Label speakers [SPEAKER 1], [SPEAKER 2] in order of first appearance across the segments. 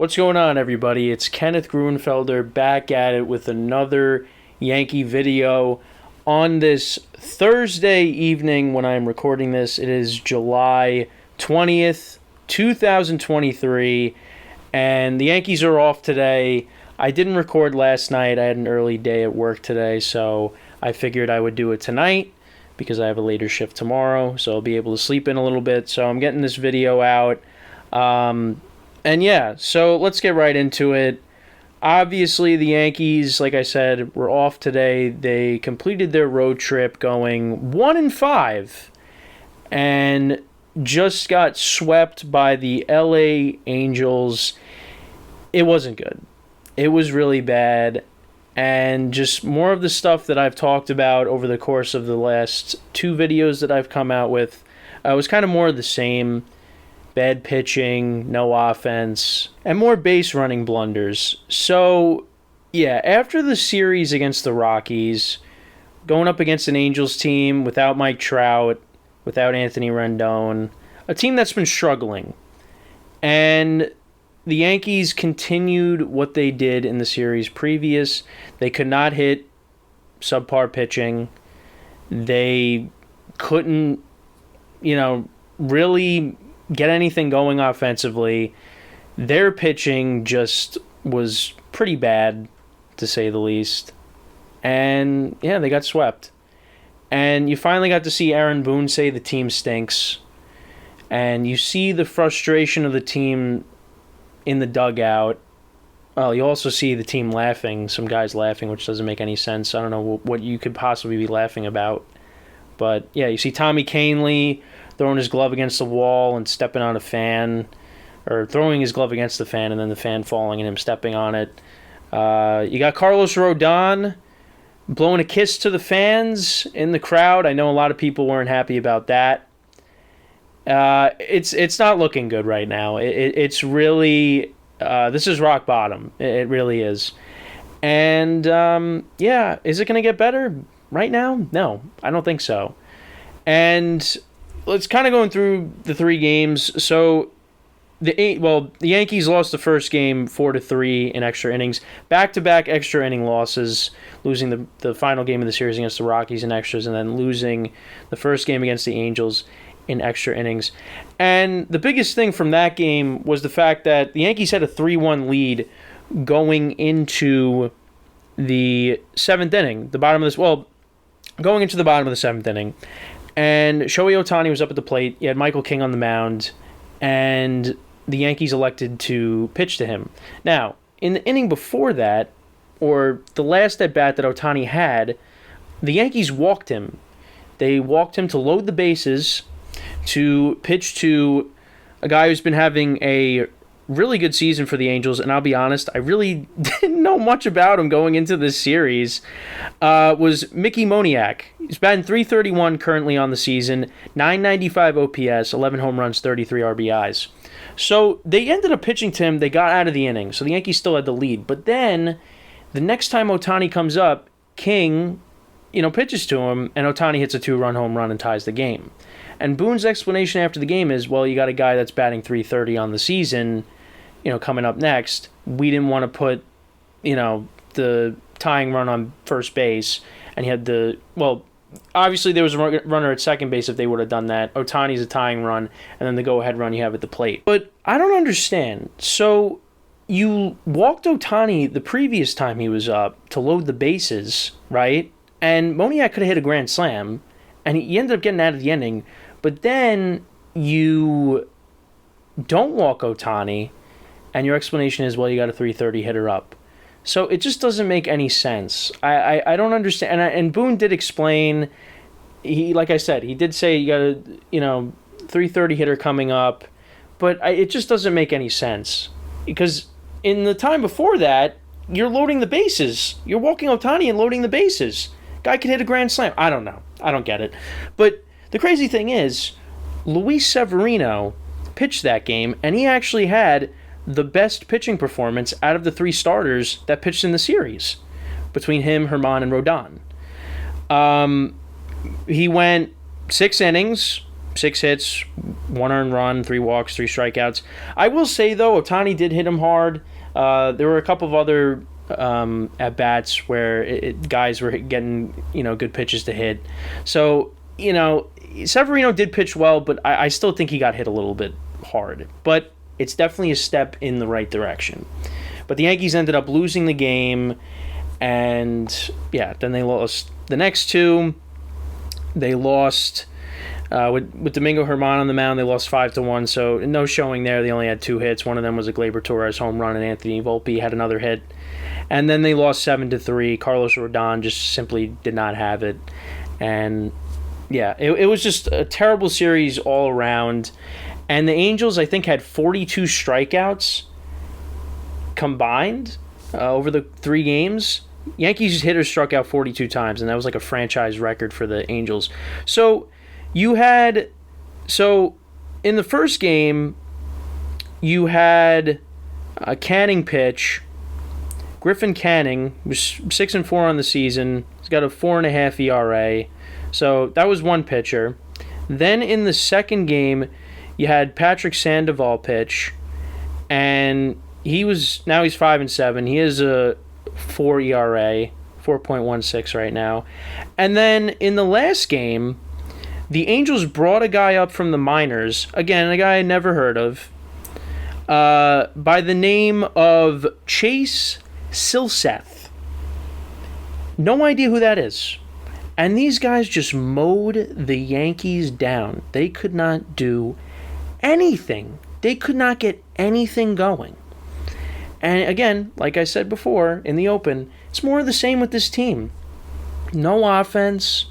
[SPEAKER 1] What's going on, everybody? It's Kenneth Gruenfelder back at it with another Yankee video on this Thursday evening when I'm recording this. It is July 20th, 2023, and the Yankees are off today. I didn't record last night. I had an early day at work today, so I figured I would do it tonight because I have a later shift tomorrow, so I'll be able to sleep in a little bit. So I'm getting this video out. And yeah, so let's get right into it. Obviously, the Yankees, like I said, were off today. They completed their road trip going 1-5 and just got swept by the LA Angels. It wasn't good. It was really bad. And just more of the stuff that I've talked about over the course of the last two videos that I've come out with was kind of more of the same. Bad pitching, no offense, and more base running blunders. So, yeah, after the series against the Rockies, going up against an Angels team without Mike Trout, without Anthony Rendon, a team that's been struggling, and the Yankees continued what they did in the series previous. They could not hit subpar pitching. They couldn't, really get anything going offensively. Their pitching just was pretty bad, to say the least. And, yeah, they got swept. And you finally got to see Aaron Boone say the team stinks. And you see the frustration of the team in the dugout. Well, you also see the team laughing, some guys laughing, which doesn't make any sense. I don't know what you could possibly be laughing about. But, yeah, you see Tommy Kahnle throwing his glove against the wall and stepping on a fan, or throwing his glove against the fan and then the fan falling and him stepping on it. You got Carlos Rodon blowing a kiss to the fans in the crowd. I know a lot of people weren't happy about that. It's not looking good right now. It's really this is rock bottom. It really is. And yeah, is it going to get better right now? No, I don't think so. And let's kind of going through the three games. So the Yankees lost the first game 4-3 in extra innings. Back-to-back extra inning losses, losing the final game of the series against the Rockies in extras, and then losing the first game against the Angels in extra innings. And the biggest thing from that game was the fact that the Yankees had a 3-1 lead going into the seventh inning. Going into the bottom of the seventh inning. And Shohei Ohtani was up at the plate. You had Michael King on the mound, and the Yankees elected to pitch to him. Now, in the inning before that, or the last at-bat that Ohtani had, the Yankees walked him. They walked him to load the bases, to pitch to a guy who's been having a really good season for the Angels, and I'll be honest, I really didn't know much about him going into this series, was Mickey Moniak. He's batting .331 currently on the season, .995 OPS, 11 home runs, 33 RBIs. So they ended up pitching to him. They got out of the inning, so the Yankees still had the lead. But then the next time Ohtani comes up, King, pitches to him, and Ohtani hits a 2-run home run and ties the game. And Boone's explanation after the game is, well, you got a guy that's batting .330 on the season, coming up next. We didn't want to put, the tying run on first base, and he had obviously there was a runner at second base if they would have done that. Ohtani's a tying run, and then the go-ahead run you have at the plate. But I don't understand. So you walked Ohtani the previous time he was up to load the bases, right? And Moniak could have hit a grand slam, and he ended up getting out of the inning. But then you don't walk Ohtani, and your explanation is, well, you got a .330 hitter up. So it just doesn't make any sense. I don't understand. And Boone did explain, like I said, he did say you got a .330 hitter coming up, but it just doesn't make any sense. Because in the time before that, you're loading the bases. You're walking Ohtani and loading the bases. Guy could hit a grand slam. I don't know. I don't get it. But the crazy thing is, Luis Severino pitched that game, and he actually had the best pitching performance out of the three starters that pitched in the series between him, Herman, and Rodon. He went 6 innings, 6 hits, 1 earned run, 3 walks, 3 strikeouts. I will say, though, Ohtani did hit him hard. There were a couple of other at-bats where guys were getting, good pitches to hit. So, Severino did pitch well, but I still think he got hit a little bit hard. But it's definitely a step in the right direction. But the Yankees ended up losing the game, and, then they lost the next 2. They lost... with Domingo Germán on the mound, they lost 5-1, so no showing there. They only had 2 hits. One of them was a Gleyber Torres home run, and Anthony Volpe had another hit. And then they lost 7-3. Carlos Rodon just simply did not have it. And, it was just a terrible series all around. And the Angels, I think, had 42 strikeouts combined over the 3 games. Yankees hitters struck out 42 times, and that was like a franchise record for the Angels. So... in the first game, you had a Canning pitch. Griffin Canning was 6-4 on the season. He's got a 4.5 ERA. So that was one pitcher. Then in the second game, you had Patrick Sandoval pitch, and he's 5-7. He has a 4 ERA, 4.16 right now. And then in the last game, the Angels brought a guy up from the minors, again, a guy I never heard of, by the name of Chase Silseth. No idea who that is. And these guys just mowed the Yankees down. They could not do anything. They could not get anything going. And again, like I said before in the open, it's more of the same with this team. No offense,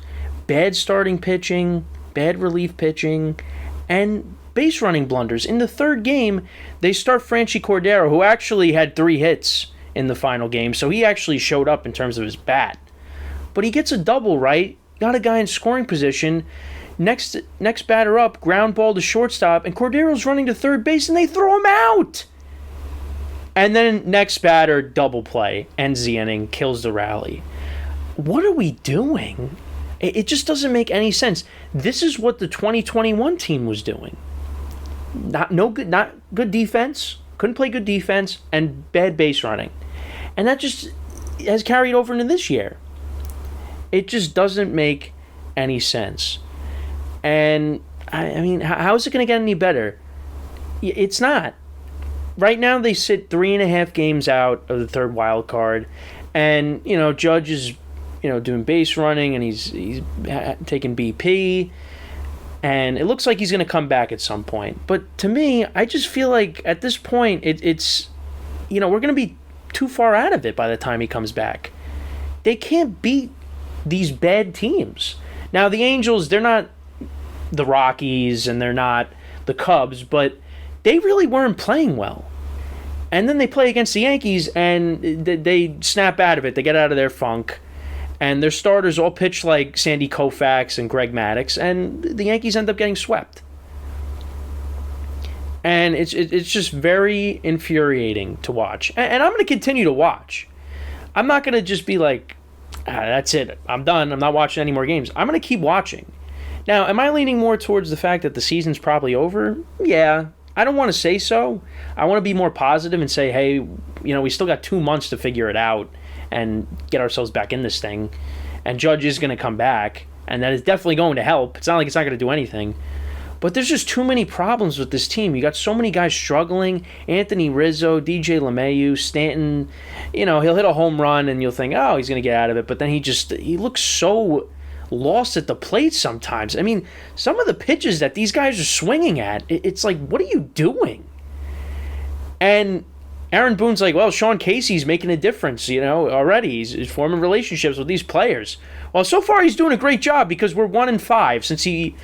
[SPEAKER 1] bad starting pitching, bad relief pitching, and base running blunders. In the third game, they start Franchy Cordero, who actually had 3 hits in the final game, so he actually showed up in terms of his bat. But he gets a double, right? Got a guy in scoring position. Next batter up, ground ball to shortstop, and Cordero's running to third base, and they throw him out! And then next batter, double play, ends the inning, kills the rally. What are we doing? It just doesn't make any sense. This is what the 2021 team was doing. Not good defense, couldn't play good defense, and bad base running. And that just has carried over into this year. It just doesn't make any sense. And, I mean, how is it going to get any better? It's not. Right now they sit 3.5 games out of the third wild card. And, Judge is, doing base running, and he's taking BP. And it looks like he's going to come back at some point. But to me, I just feel like at this point, it's we're going to be too far out of it by the time he comes back. They can't beat these bad teams. Now, the Angels, they're not the Rockies and they're not the Cubs, but they really weren't playing well. And then they play against the Yankees, and they snap out of it. They get out of their funk. And their starters all pitch like Sandy Koufax and Greg Maddux, and the Yankees end up getting swept. And it's just very infuriating to watch. And I'm going to continue to watch. I'm not going to just be like, that's it, I'm done, I'm not watching any more games. I'm going to keep watching. Now, am I leaning more towards the fact that the season's probably over? Yeah. I don't want to say so. I want to be more positive and say, hey, we still got 2 months to figure it out and get ourselves back in this thing. And Judge is going to come back, and that is definitely going to help. It's not like it's not going to do anything. But there's just too many problems with this team. You got so many guys struggling. Anthony Rizzo, DJ LeMahieu, Stanton. He'll hit a home run, and you'll think, oh, he's going to get out of it. But then he looks so lost at the plate sometimes. I mean, some of the pitches that these guys are swinging at, it's like, what are you doing? And Aaron Boone's like, well, Sean Casey's making a difference, already. He's forming relationships with these players. Well, so far he's doing a great job because we're 1-5 since he,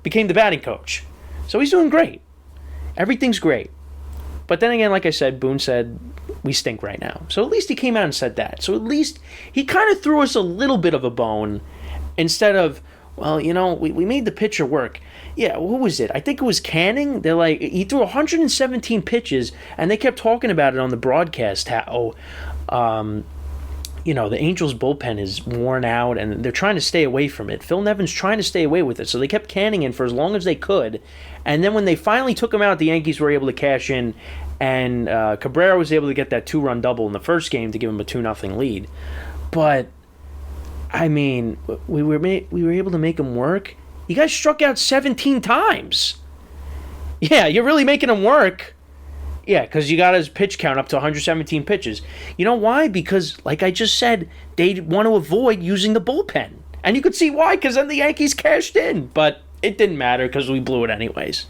[SPEAKER 1] became the batting coach. So he's doing great. Everything's great. But then again, like I said, Boone said, we stink right now. So at least he came out and said that. So at least he kind of threw us a little bit of a bone instead of, well, we made the pitcher work. Yeah, who was it? I think it was Canning. They're like, he threw 117 pitches, and they kept talking about it on the broadcast. How, the Angels bullpen is worn out and they're trying to stay away from it. Phil Nevin's trying to stay away with it. So they kept canning in for as long as they could. And then when they finally took him out, the Yankees were able to cash in. And Cabrera was able to get that 2-run double in the first game to give him a 2-0 lead. But, I mean, we were able to make him work. You guys struck out 17 times. Yeah, you're really making him work. Yeah, because you got his pitch count up to 117 pitches. You know why? Because, like I just said, they want to avoid using the bullpen. And you could see why, because then the Yankees cashed in. But it didn't matter because we blew it anyways.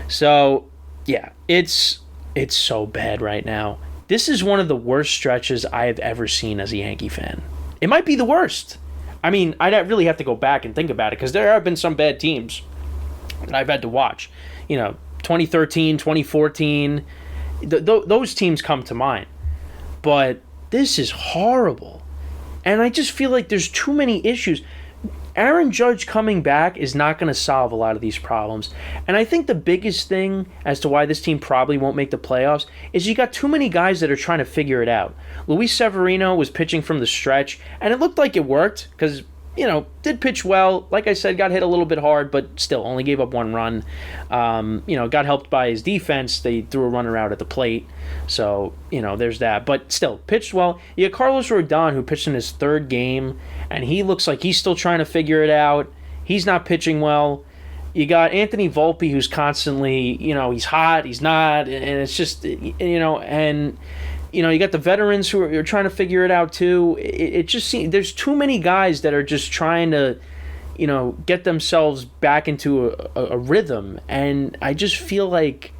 [SPEAKER 1] So, yeah, it's so bad right now. This is one of the worst stretches I have ever seen as a Yankee fan. It might be the worst. I mean, I'd really have to go back and think about it because there have been some bad teams that I've had to watch. 2013, 2014, those teams come to mind. But this is horrible. And I just feel like there's too many issues. Aaron Judge coming back is not going to solve a lot of these problems. And I think the biggest thing as to why this team probably won't make the playoffs is you got too many guys that are trying to figure it out. Luis Severino was pitching from the stretch, and it looked like it worked because did pitch well. Like I said, got hit a little bit hard, but still only gave up 1 run. Got helped by his defense. They threw a runner out at the plate. So, there's that. But still, pitched well. You got Carlos Rodon, who pitched in his 3rd game, and he looks like he's still trying to figure it out. He's not pitching well. You got Anthony Volpe, who's constantly, he's hot, he's not, and it's just, and... you got the veterans who are trying to figure it out too. It just seems there's too many guys that are just trying to, get themselves back into a rhythm. And I just feel like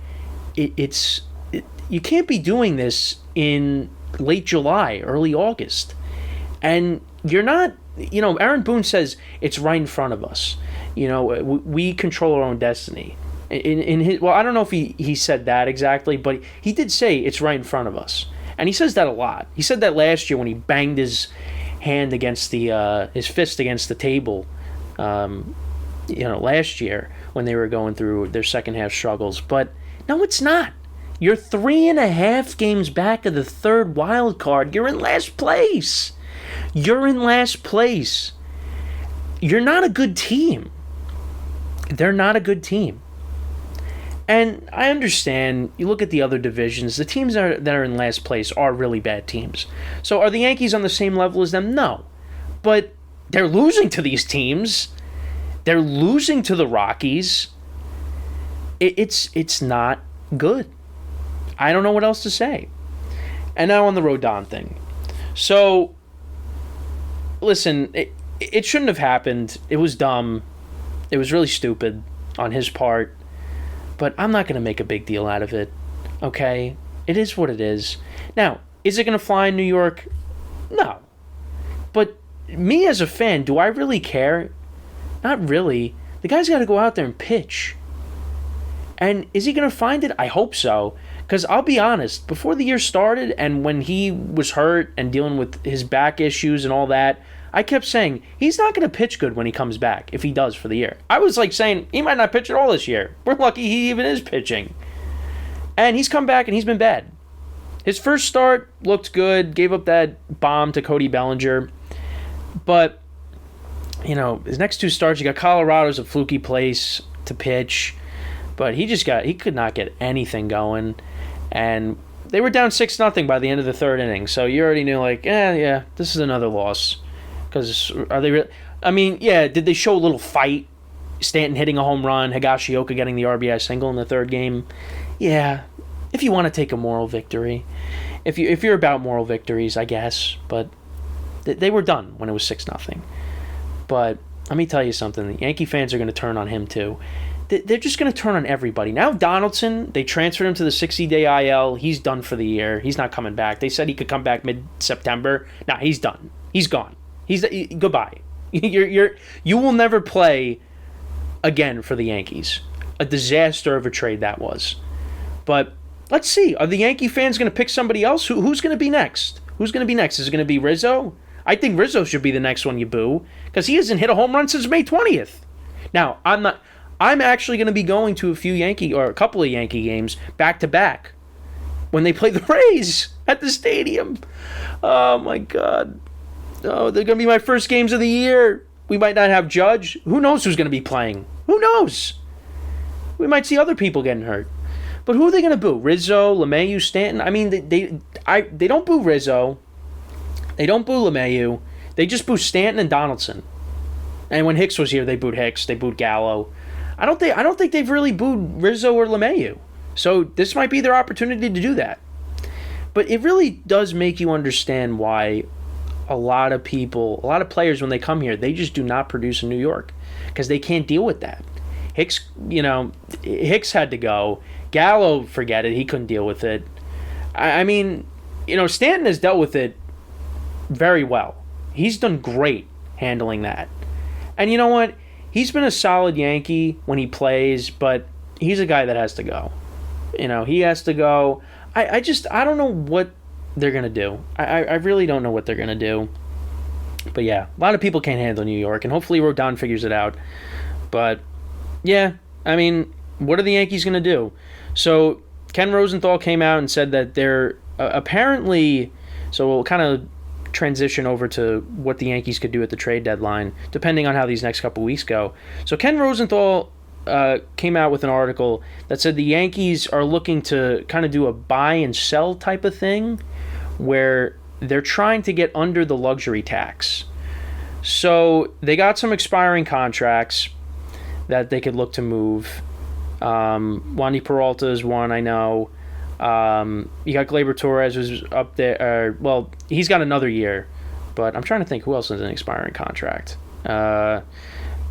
[SPEAKER 1] you can't be doing this in late July, early August. And you're not, Aaron Boone says it's right in front of us. We control our own destiny. In his, I don't know if he said that exactly, but he did say it's right in front of us. And he says that a lot. He said that last year when he banged his hand against his fist against the table, last year when they were going through their second half struggles. But no, it's not. You're 3.5 games back of the 3rd wild card. You're in last place. You're not a good team. They're not a good team. And I understand, you look at the other divisions, the teams that are in last place are really bad teams. So are the Yankees on the same level as them? No. But they're losing to these teams. They're losing to the Rockies. It's not good. I don't know what else to say. And now on the Rodon thing. So, listen, it shouldn't have happened. It was dumb. It was really stupid on his part. But I'm not going to make a big deal out of it, okay? It is what it is. Now, is it going to fly in New York? No. But me as a fan, do I really care? Not really. The guy's got to go out there and pitch. And is he going to find it? I hope so. Because I'll be honest, before the year started and when he was hurt and dealing with his back issues and all that, I kept saying, he's not going to pitch good when he comes back, if he does for the year. I was saying, he might not pitch at all this year. We're lucky he even is pitching. And he's come back and he's been bad. His first start looked good, gave up that bomb to Cody Bellinger. But, his next 2 starts, you got Colorado's a fluky place to pitch. But he could not get anything going. And they were down 6-0 by the end of the 3rd inning. So you already knew, this is another loss. Because are they really? I mean, yeah, did they show a little fight? Stanton hitting a home run, Higashioka getting the RBI single in the 3rd game. Yeah, if you want to take a moral victory. If you're about moral victories, I guess. But they were done when it was 6-0. But let me tell you something. The Yankee fans are going to turn on him too. They're just going to turn on everybody. Now Donaldson, they transferred him to the 60-day IL. He's done for the year. He's not coming back. They said he could come back mid-September. Nah, he's done. He's gone. Goodbye. You will never play again for the Yankees. A disaster of a trade that was. But let's see. Are the Yankee fans going to pick somebody else? Who's going to be next? Is it going to be Rizzo? I think Rizzo should be the next one you boo because he hasn't hit a home run since May 20th. Now, I'm actually going to be going to a couple of Yankee games back to back when they play the Rays. at the stadium. Oh my God. Oh, they're going to be my first games of the year. We might not have Judge. Who knows who's going to be playing? Who knows? We might see other people getting hurt. But who are they going to boo? Rizzo, LeMahieu, Stanton? I mean, they don't boo Rizzo. They don't boo LeMahieu. They just boo Stanton and Donaldson. And when Hicks was here, they booed Hicks. They booed Gallo. I don't think they've really booed Rizzo or LeMahieu. So this might be their opportunity to do that. But it really does make you understand why a lot of players, when they come here, they just do not produce in New York because they can't deal with that. Hicks had to go. Gallo, forget it. He couldn't deal with it. I mean, Stanton has dealt with it very well. He's done great handling that. And you know what? He's been a solid Yankee when he plays, but he's a guy that has to go. He has to go. I don't know what they're going to do. I really don't know what they're going to do. But yeah, a lot of people can't handle New York, and hopefully Rodon figures it out. But yeah, I mean, what are the Yankees going to do? So Ken Rosenthal came out and said that they're apparently, so we'll kind of transition over to what the Yankees could do at the trade deadline, depending on how these next couple weeks go. So Ken Rosenthal came out with an article that said the Yankees are looking to kind of do a buy and sell type of thing where they're trying to get under the luxury tax. So they got some expiring contracts that they could look to move. Wandy Peralta is one, I know. You got Gleyber Torres, who's up there. Well, he's got another year, but I'm trying to think who else has an expiring contract.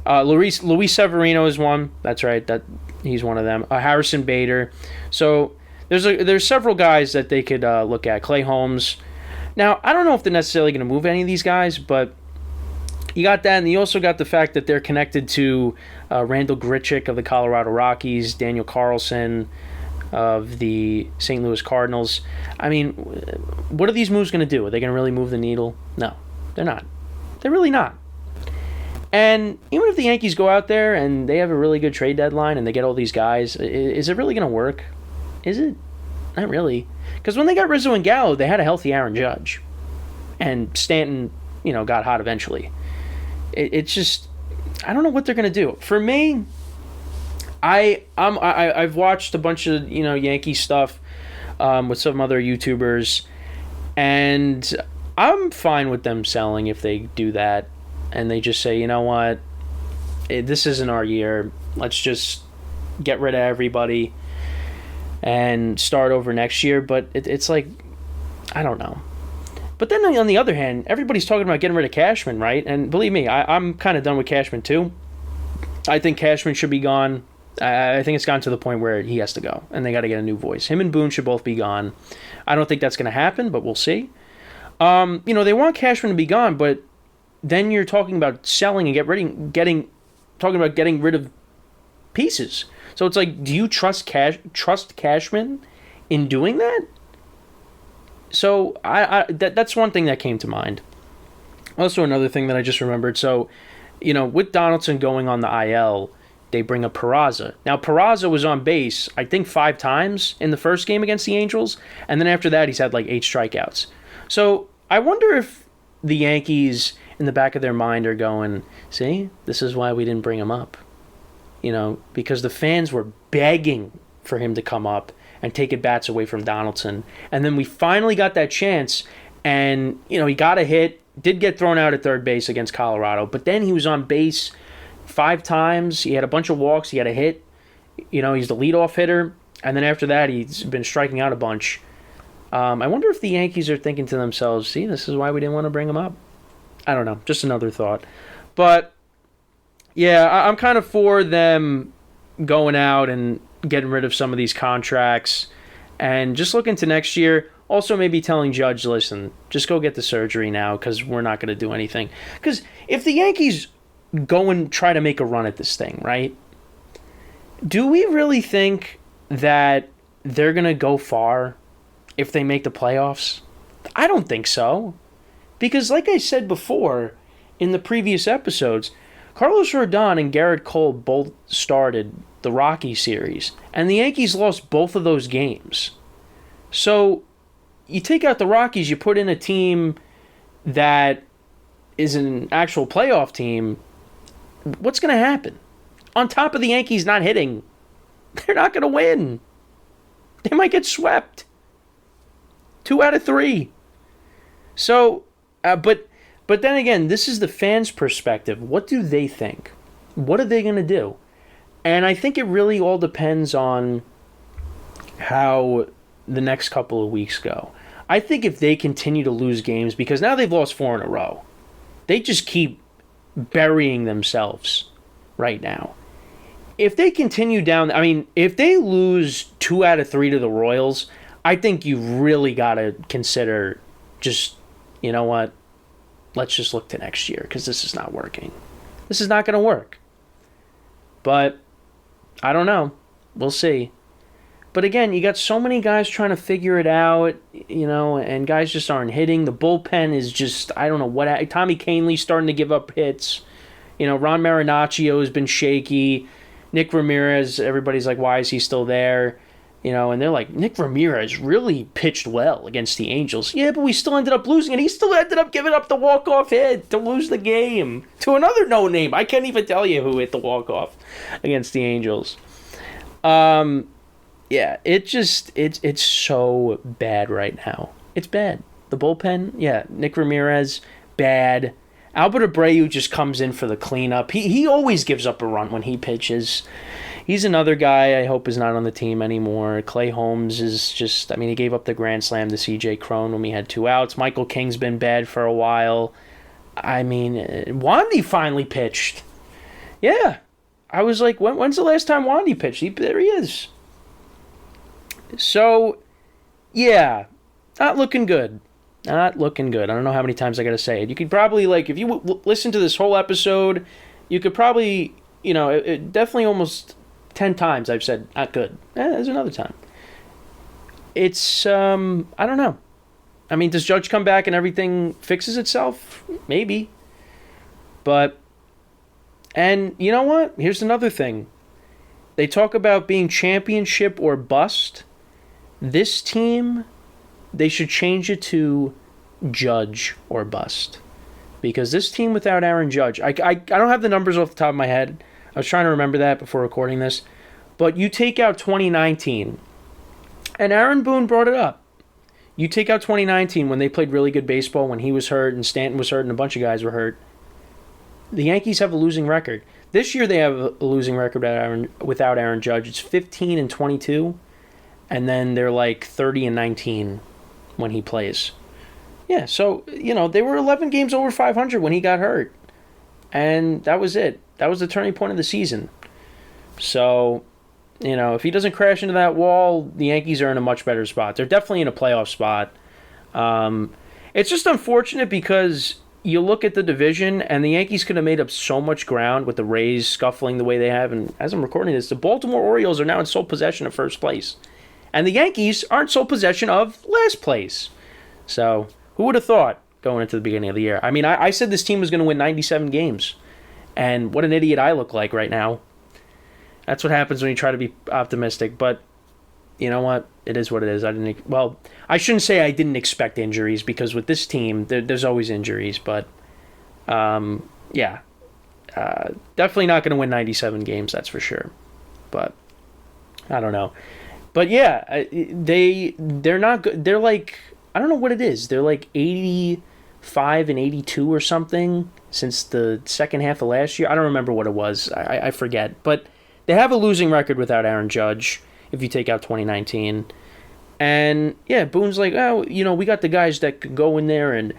[SPEAKER 1] Luis Severino is one. That's right. He's one of them. Harrison Bader. So there's several guys that they could look at. Clay Holmes. Now, I don't know if they're necessarily going to move any of these guys, but you got that, and you also got the fact that they're connected to Randall Grichuk of the Colorado Rockies, Daniel Carlson of the St. Louis Cardinals. I mean, what are these moves going to do? Are they going to really move the needle? No, they're not. They're really not. And even if the Yankees go out there and they have a really good trade deadline and they get all these guys, is it really going to work? Is it? Not really. Because when they got Rizzo and Gallo, they had a healthy Aaron Judge. And Stanton, got hot eventually. It's just, I don't know what they're going to do. For me, I've watched a bunch of, Yankee stuff with some other YouTubers, and I'm fine with them selling if they do that. And they just say, you know what, this isn't our year. Let's just get rid of everybody and start over next year. But it's like, I don't know. But then on the other hand, everybody's talking about getting rid of Cashman, right? And believe me, I'm kind of done with Cashman too. I think Cashman should be gone. I think it's gotten to the point where he has to go, and they got to get a new voice. Him and Boone should both be gone. I don't think that's going to happen, but we'll see. They want Cashman to be gone, but then you're talking about selling and getting rid of pieces. So it's like, do you trust Cashman in doing that? So that's one thing that came to mind. Also, another thing that I just remembered. So, with Donaldson going on the IL, they bring up Peraza. Now, Peraza was on base, I think, 5 times in the first game against the Angels, and then after that, he's had like 8 strikeouts. So I wonder if the Yankees, in the back of their mind, are going, see, this is why we didn't bring him up. Because the fans were begging for him to come up and take at bats away from Donaldson. And then we finally got that chance, and, he got a hit, did get thrown out at third base against Colorado, but then he was on base 5 times. He had a bunch of walks. He had a hit. He's the leadoff hitter. And then after that, he's been striking out a bunch. I wonder if the Yankees are thinking to themselves, see, this is why we didn't want to bring him up. I don't know. Just another thought. But, yeah, I'm kind of for them going out and getting rid of some of these contracts and just looking to next year. Also, maybe telling Judge, listen, just go get the surgery now because we're not going to do anything. Because if the Yankees go and try to make a run at this thing, right? Do we really think that they're going to go far if they make the playoffs? I don't think so. Because like I said before in the previous episodes, Carlos Rodon and Garrett Cole both started the Rocky series, and the Yankees lost both of those games. So you take out the Rockies, you put in a team that is an actual playoff team, what's going to happen? On top of the Yankees not hitting, they're not going to win. They might get swept. 2 out of 3. So, but then again, this is the fans' perspective. What do they think? What are they going to do? And I think it really all depends on how the next couple of weeks go. I think if they continue to lose games, because now they've lost 4 in a row, they just keep burying themselves right now. If they continue down, I mean, if they lose 2 out of 3 to the Royals, I think you really got to consider just, you know what, let's just look to next year, because this is not working. This is not going to work. But I don't know. We'll see. But again, you got so many guys trying to figure it out, you know, and guys just aren't hitting. The bullpen is just, I don't know what. Tommy Kahnle's starting to give up hits. You know, Ron Marinaccio has been shaky. Nick Ramirez, everybody's like, why is he still there? You know, and they're like, Nick Ramirez really pitched well against the Angels. Yeah, but we still ended up losing, and he still ended up giving up the walk-off hit to lose the game to another no-name. I can't even tell you who hit the walk-off against the Angels. Yeah, it's so bad right now. It's bad. The bullpen, yeah, Nick Ramirez, bad. Albert Abreu just comes in for the cleanup. He always gives up a run when he pitches. He's another guy I hope is not on the team anymore. Clay Holmes is just, I mean, he gave up the grand slam to C.J. Cron when we had 2 outs. Michael King's been bad for a while. I mean, Wandy finally pitched. Yeah. I was like, when's the last time Wandy pitched? There he is. So, yeah, not looking good. Not looking good. I don't know how many times I got to say it. You could probably, like, if you listen to this whole episode, you could probably, you know, it definitely almost 10 times I've said, not good. There's another time. It's, I don't know. I mean, does Judge come back and everything fixes itself? Maybe. But, and you know what? Here's another thing. They talk about being championship or bust. This team, they should change it to Judge or bust. Because this team without Aaron Judge, I don't have the numbers off the top of my head. I was trying to remember that before recording this. But you take out 2019, and Aaron Boone brought it up. You take out 2019 when they played really good baseball, when he was hurt and Stanton was hurt and a bunch of guys were hurt. The Yankees have a losing record. This year they have a losing record without Aaron Judge. It's 15-22. And then they're like 30-19 when he plays. Yeah, so, you know, they were 11 games over 500 when he got hurt. And that was it. That was the turning point of the season. So, you know, if he doesn't crash into that wall, the Yankees are in a much better spot. They're definitely in a playoff spot. It's just unfortunate because you look at the division, and the Yankees could have made up so much ground with the Rays scuffling the way they have. And as I'm recording this, the Baltimore Orioles are now in sole possession of first place. And the Yankees aren't sole possession of last place. So, who would have thought going into the beginning of the year? I mean, I said this team was going to win 97 games. And what an idiot I look like right now. That's what happens when you try to be optimistic. But, you know what? It is what it is. I shouldn't say I didn't expect injuries, because with this team, there's always injuries. But, yeah. Definitely not going to win 97 games, that's for sure. But, I don't know. But yeah, they're not good. They're like, I don't know what it is. They're like 85-82 or something since the second half of last year. I don't remember what it was. I forget. But they have a losing record without Aaron Judge if you take out 2019. And yeah, Boone's like, oh, you know, we got the guys that could go in there and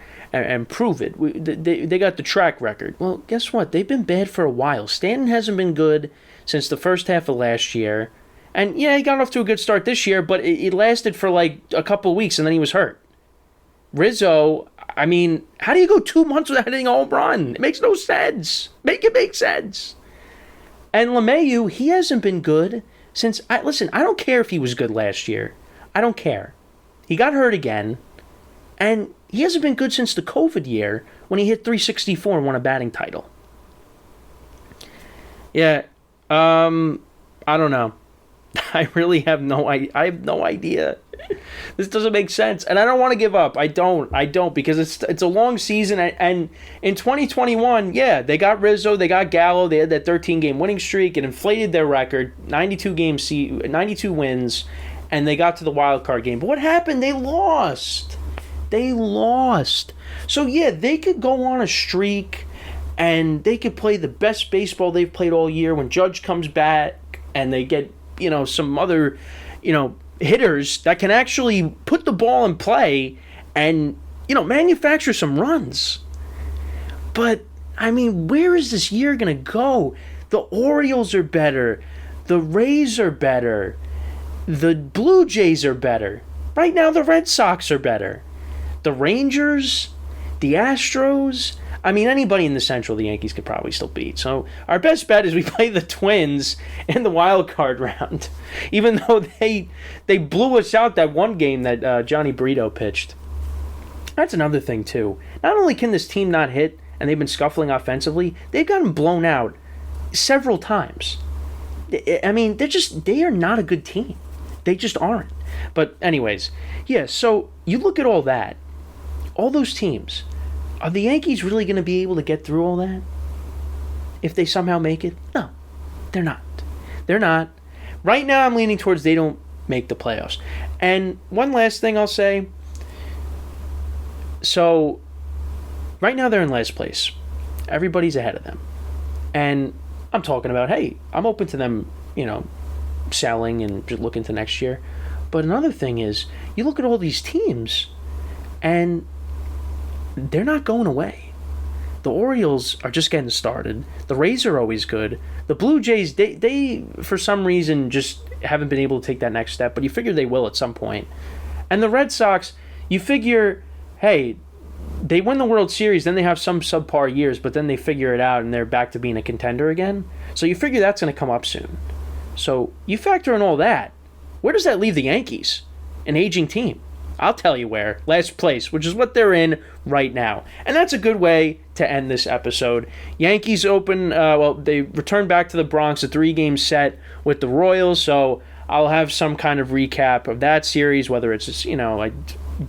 [SPEAKER 1] prove it. They got the track record. Well, guess what? They've been bad for a while. Stanton hasn't been good since the first half of last year. And yeah, he got off to a good start this year, but it lasted for like a couple of weeks, and then he was hurt. Rizzo, I mean, how do you go 2 months without hitting a home run? It makes no sense. Make it make sense. And LeMahieu, he hasn't been good since... Listen, I don't care if he was good last year. I don't care. He got hurt again, and he hasn't been good since the COVID year when he hit .364 and won a batting title. Yeah, I don't know. I really have no idea. This doesn't make sense, and I don't want to give up. I don't, because it's a long season, and in 2021, yeah, they got Rizzo, they got Gallo, they had that 13-game winning streak, it inflated their record, 92 wins, and they got to the wild card game. But what happened? They lost. So yeah, they could go on a streak, and they could play the best baseball they've played all year when Judge comes back, and they get some other hitters that can actually put the ball in play and manufacture some runs. But I mean, where is this year gonna go? The Orioles are better, the Rays are better, the Blue Jays are better. Right now the Red Sox are better. The Rangers, the Astros, I mean, anybody in the Central, the Yankees could probably still beat. So our best bet is we play the Twins in the wild card round, even though they blew us out that one game that Johnny Brito pitched. That's another thing too. Not only can this team not hit, and they've been scuffling offensively, they've gotten blown out several times. I mean, they are not a good team. They just aren't. But anyways, yeah. So you look at all that, all those teams. Are the Yankees really going to be able to get through all that? If they somehow make it? No, they're not. They're not. Right now I'm leaning towards they don't make the playoffs. And one last thing I'll say. So, right now they're in last place. Everybody's ahead of them. And I'm talking about, hey, I'm open to them, selling and just looking to next year. But another thing is, you look at all these teams, and they're not going away. The Orioles are just getting started. The Rays are always good. The Blue Jays, they for some reason just haven't been able to take that next step, but you figure they will at some point. And the Red Sox, you figure, hey, they win the World Series, then they have some subpar years, but then they figure it out and they're back to being a contender again. So you figure that's going to come up soon. So you factor in all that. Where does that leave the Yankees? An aging team. I'll tell you where. Last place, which is what they're in right now. And that's a good way to end this episode. Yankees open, they return back to the Bronx, a 3-game set with the Royals, so I'll have some kind of recap of that series, whether it's just, I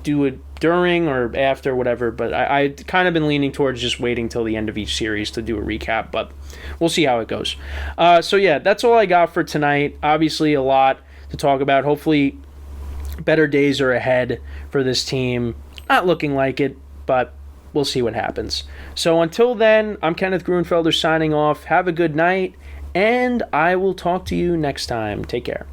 [SPEAKER 1] do it during or after, whatever, but I kind of been leaning towards just waiting till the end of each series to do a recap, but we'll see how it goes. So yeah, that's all I got for tonight. Obviously a lot to talk about. Hopefully better days are ahead for this team. Not looking like it, but we'll see what happens. So until then, I'm Kenneth Grunfelder signing off. Have a good night, and I will talk to you next time. Take care.